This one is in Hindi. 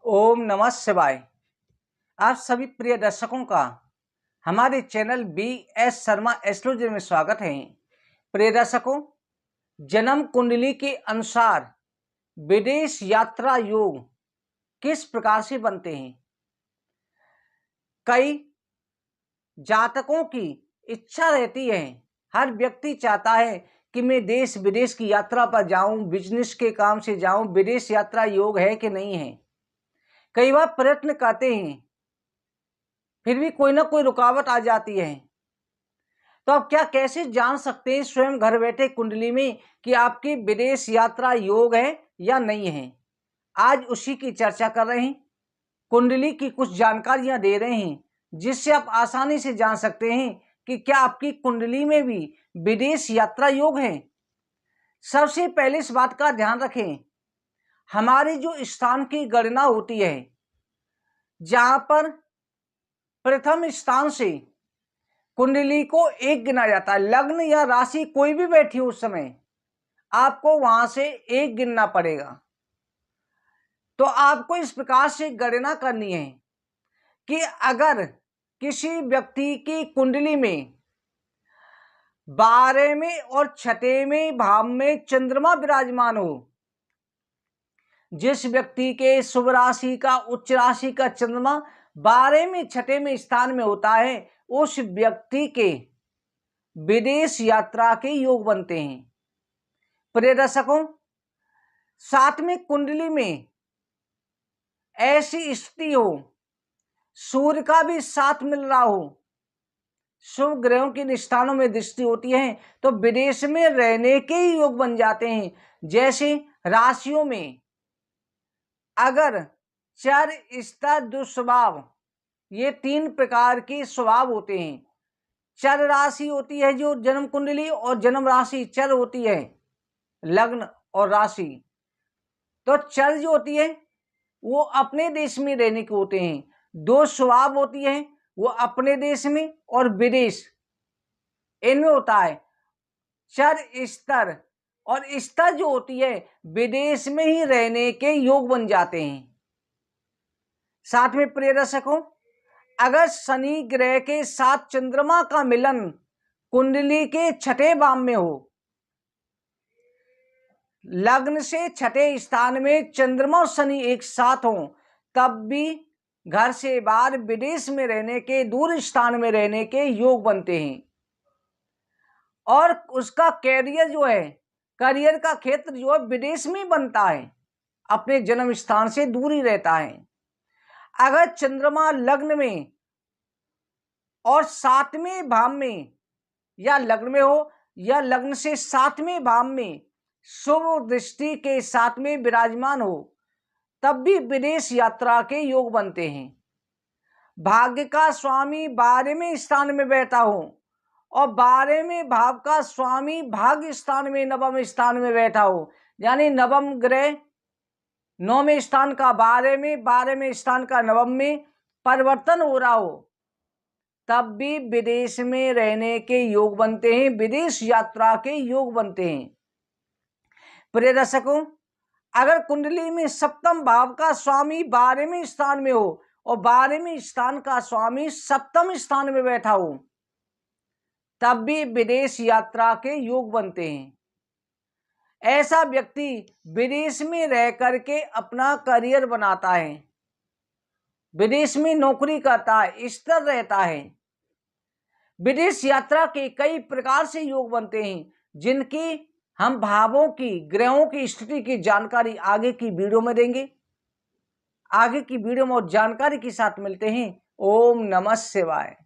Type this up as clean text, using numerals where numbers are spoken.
ओम नमः शिवाय। आप सभी प्रिय दर्शकों का हमारे चैनल बी.एस. शर्मा एस्ट्रोलॉजी में स्वागत है। प्रिय दर्शकों, जन्म कुंडली के अनुसार विदेश यात्रा योग किस प्रकार से बनते हैं? कई जातकों की इच्छा रहती है, हर व्यक्ति चाहता है कि मैं देश विदेश की यात्रा पर जाऊं, बिजनेस के काम से जाऊं। विदेश यात्रा योग है कि नहीं है? कई बार प्रयत्न करते हैं, फिर भी कोई ना कोई रुकावट आ जाती है। तो आप क्या कैसे जान सकते हैं स्वयं घर बैठे कुंडली में कि आपकी विदेश यात्रा योग है या नहीं है? आज उसी की चर्चा कर रहे हैं। कुंडली की कुछ जानकारियां दे रहे हैं जिससे आप आसानी से जान सकते हैं कि क्या आपकी कुंडली में भी विदेश यात्रा योग है। सबसे पहले इस बात का ध्यान रखें, हमारी जो स्थान की गणना होती है, जहां पर प्रथम स्थान से कुंडली को एक गिना जाता है, लग्न या राशि कोई भी बैठी हो उस समय आपको वहां से एक गिनना पड़ेगा। तो आपको इस प्रकार से गणना करनी है कि अगर किसी व्यक्ति की कुंडली में 12वें और 6वें भाव में चंद्रमा विराजमान हो, जिस व्यक्ति के शुभ राशि का उच्च राशि का चंद्रमा 12वें 6वें स्थान में होता है, उस व्यक्ति के विदेश यात्रा के योग बनते हैं। प्रिय दर्शकों, साथ में कुंडली में ऐसी स्थिति हो, सूर्य का भी साथ मिल रहा हो, शुभ ग्रहों की स्थानों में दृष्टि होती है, तो विदेश में रहने के ही योग बन जाते हैं। जैसे राशियों में अगर चर स्तर दुस्वभाव, ये 3 प्रकार के स्वभाव होते हैं। चर राशि होती है जो जन्म कुंडली, और जन्म राशि चर होती है लग्न और राशि। तो चर जो होती है वो अपने देश में रहने के होते हैं, 2 स्वभाव होती है वो अपने देश में और विदेश, इनमें होता है चर स्तर, और स्तर जो होती है विदेश में ही रहने के योग बन जाते हैं। साथ में प्रिय दर्शकों, अगर शनि ग्रह के साथ चंद्रमा का मिलन कुंडली के 6ठे भाव में हो, लग्न से 6ठे स्थान में चंद्रमा और शनि एक साथ हो, तब भी घर से बाहर विदेश में रहने के, दूर स्थान में रहने के योग बनते हैं। और उसका कैरियर जो है, करियर का क्षेत्र जो है विदेश में बनता है, अपने जन्म स्थान से दूर ही रहता है। अगर चंद्रमा लग्न में और 7वें भाव में या लग्न में हो, या लग्न से 7वें भाव में शुभ दृष्टि के साथ में विराजमान हो, तब भी विदेश यात्रा के योग बनते हैं। भाग्य का स्वामी 12वें स्थान में बैठा हो और 12वें भाव का स्वामी भाग्य स्थान में 9वें स्थान में बैठा हो, यानी नवम ग्रह 9वें स्थान का 12वें स्थान का 9वें में परिवर्तन हो रहा हो, तब भी विदेश में रहने के योग बनते हैं, विदेश यात्रा के योग बनते हैं। प्रिय दर्शकों, अगर कुंडली में सप्तम भाव का स्वामी 12वें स्थान में हो और 12वें स्थान का स्वामी सप्तम स्थान में बैठा हो, तब भी विदेश यात्रा के योग बनते हैं। ऐसा व्यक्ति विदेश में रह करके अपना करियर बनाता है, विदेश में नौकरी करता है, स्थिर रहता है। विदेश यात्रा के कई प्रकार से योग बनते हैं, जिनकी हम भावों की, ग्रहों की स्थिति की जानकारी आगे की वीडियो में देंगे। आगे की वीडियो में और जानकारी के साथ मिलते हैं। ओम नमः शिवाय।